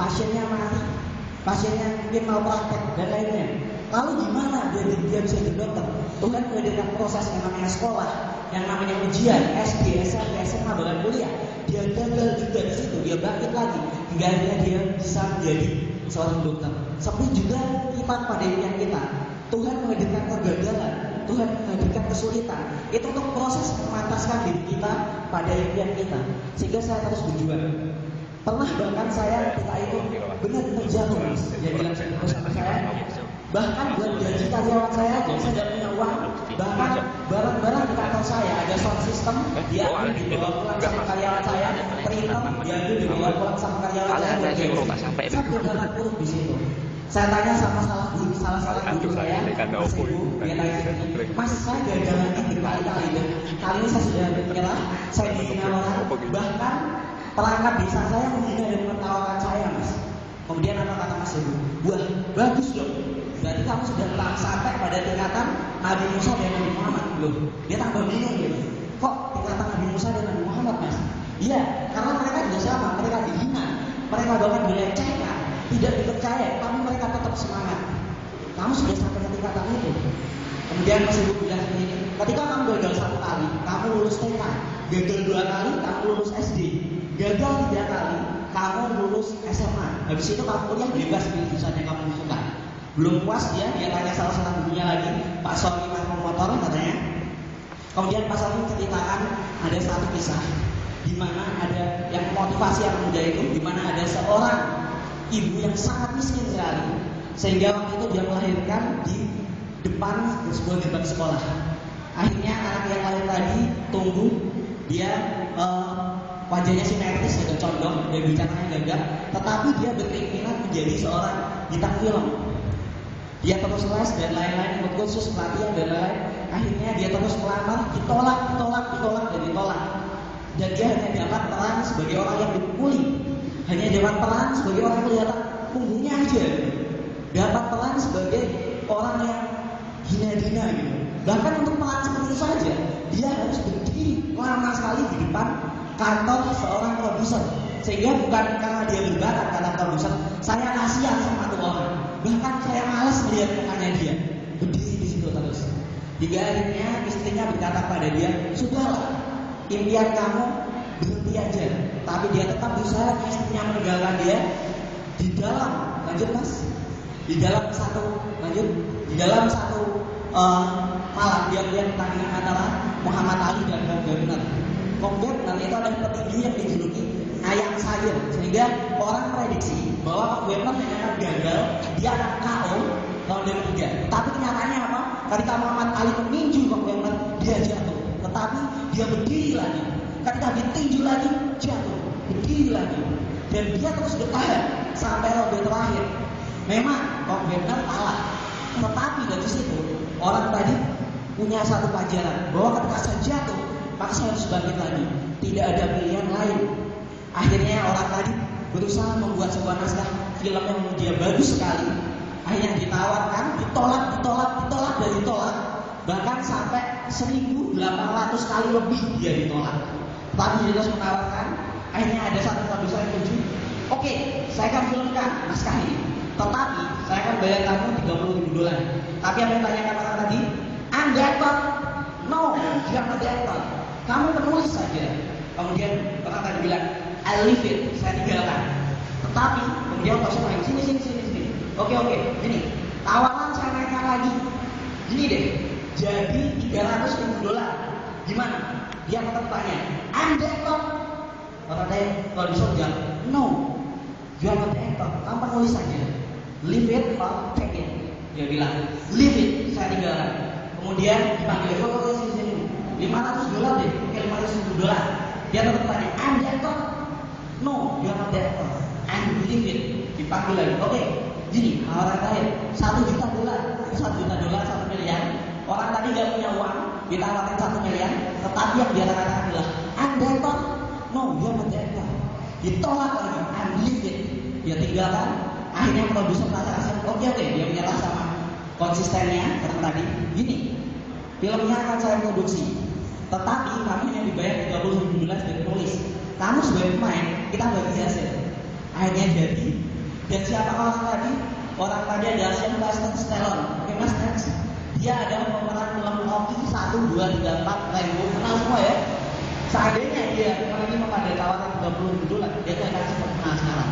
pasiennya mati, pasiennya mungkin mau praktek dan lainnya. Lalu gimana dia bisa jadi dokter? Tuhan menghadirkan proses yang namanya sekolah, yang namanya ujian, SD, SMP, SMA, bahkan kuliah. Dia gagal juga di situ, dia bangkit lagi hingga akhirnya dia bisa menjadi seorang dokter. Seperti juga kita pada impian kita, Tuhan menghadirkan kegagalan, Tuhan menghadirkan kesulitan. Itu untuk proses memantaskan diri kita pada impian kita, sehingga saya terus berjuang. Pernah bahkan saya ketika itu benar-benar jatuh, dia bilang sama saya, bahkan buat gaji karyawan saya aja saya tidak punya uang. Bahkan barang-barang di kantor saya ada sound system, dia ambil dibawa pulang sama karyawan saya, printer dia ambil dibawa pulang sama karyawan saya. Saya benar-benar turun di situ. Saya tanya sama salah guru saya, Mas Ibu, dia tanya, Mas saya gagal lagi berkali-kali itu. Kali ini saya sudah menyerah, saya dihina orang, bahkan perangkat desa saya menghina dan menertawakan saya, Mas. Kemudian apa kata Mas Ibu? Wah, bagus dong. Berarti kamu sudah telah sampai pada tingkatan Nabi Musa dan Nabi Muhammad. Loh, dia tambah bingung gitu. Kok tingkatan Nabi Musa dan Nabi Muhammad, Mas? Iya, karena mereka juga sama, mereka dihina, mereka bahkan dilecehkan, tidak dipercaya, tapi mereka tetap semangat. Kamu sudah sampai ke tingkatan itu. Kemudian Mas Ibu bilang begini, ketika kamu gagal 1 kali, kamu lulus TK, gagal 2 kali, kamu lulus SD, gagal 3 kali, kamu lulus SMA. Habis itu kamu kuliah bebas pilih jurusan yang kamu suka. Belum puas dia tanya salah satu gurunya lagi, Pak Sony motor katanya. Kemudian Pak Sony ceritakan ada satu kisah di mana ada yang motivasi anak muda itu, di mana ada seorang ibu yang sangat miskin sekali, sehingga waktu itu dia melahirkan di depan sebuah gerbang sekolah. Akhirnya anak yang lahir tadi tunggu, dia wajahnya simetris, agak condong, dan bicaranya gagah, tetapi dia berkeinginan menjadi seorang bintang film. Dia terus les dan lain-lain, ikut kursus pelatihan dan lain-lain. Akhirnya dia terus melamar, ditolak dan ditolak. Dan dia hanya dapat peran sebagai orang yang dipukuli, hanya dapat peran sebagai orang yang kelihatan punggungnya aja, dapat peran sebagai orang yang hina-hina gitu. Bahkan untuk peran seperti itu saja, dia harus berdiri lama sekali di depan kantor seorang produser. Sehingga bukan karena dia berbakat kata produser, saya kasihan sama tuh orang, bahkan saya malas melihat mukanya dia, berdiri di situ terus. Hingga akhirnya istrinya berkata pada dia, sudahlah, impian kamu berhenti aja. Tapi dia tetap berusaha, istrinya meninggalkan dia di dalam, lanjut Mas, di dalam satu malam dia melihat pertandingan antara Muhammad Ali dan Gabungan. Kemudian nanti itu ada petinju yang dijuluki Ayam Sayur, sehingga orang prediksi bahwa Webber akan gagal, dia akan KO tahun 2003. Tapi kenyataannya apa? Ketika Muhammad Ali meninju Webber, dia jatuh. Tetapi dia berdiri lagi. Ketika ditinju lagi, jatuh, berdiri lagi. Dan dia terus bertahan sampai ronde terakhir. Memang Webber kalah, tetapi dari situ orang tadi punya satu pelajaran bahwa ketika saya jatuh, maka saya harus bangkit lagi. Tidak ada pilihan lain. Akhirnya orang tadi berusaha membuat sebuah naskah film yang dia bagus sekali. Akhirnya ditawarkan, ditolak. Bahkan sampai 1.800 kali lebih dia ditolak. Tapi dia terus menawarkan. Akhirnya ada satu produser yang setuju. Oke, saya akan filmkan naskah ini. Tetapi saya akan bayar kamu $30.000. Tapi yang saya tanyakan orang tadi, Anda actor? No, jangan actor. Kamu penulis saja. Kemudian orang tadi bilang, I leave it, saya tinggalkan. Tetapi kemudian kosong lagi, sini. Oke, ini tawaran saya naikkan lagi. Gini deh, jadi $300.000. Gimana? Dia tetap tanya, Anda actor? Orang tadi produser bilang, no, jangan actor, kamu penulis saja. Leave it or take it. Dia bilang, leave it, saya tinggalkan. Kemudian dipanggil, sini. $500 deh, oke $500.000. Dia tetap tanya, Anda actor? No, you are not the actor. And leave it. Dipanggil lagi. Oke, gini, orang lain $1 juta, $1 miliar. Orang tadi gak punya uang, ditawarkan 1 miliar, tetapi yang dia katakan adalah, Anda actor? No, you are not the actor. Ditolak lagi, and leave it. Dia tinggalkan. Akhirnya produser merasa oke, dia menyerah sama konsistennya. Orang tadi, gini, filmnya akan saya produksi, tetapi kami hanya dibayar $30.000 dari penulis. Kamu sebagai pemain, kita bagi hasil. Akhirnya jadi Dan siapa orang tadi? Orang tadi adalah Sylvester Stallone. Oke mas, next. Dia adalah pemeran film Rocky 1, 2, 3, 4, Rambo. Kenal semua ya? Seandainya dia lagi memadai tawaran $30 juta, dia akan kasih terkenal sekarang.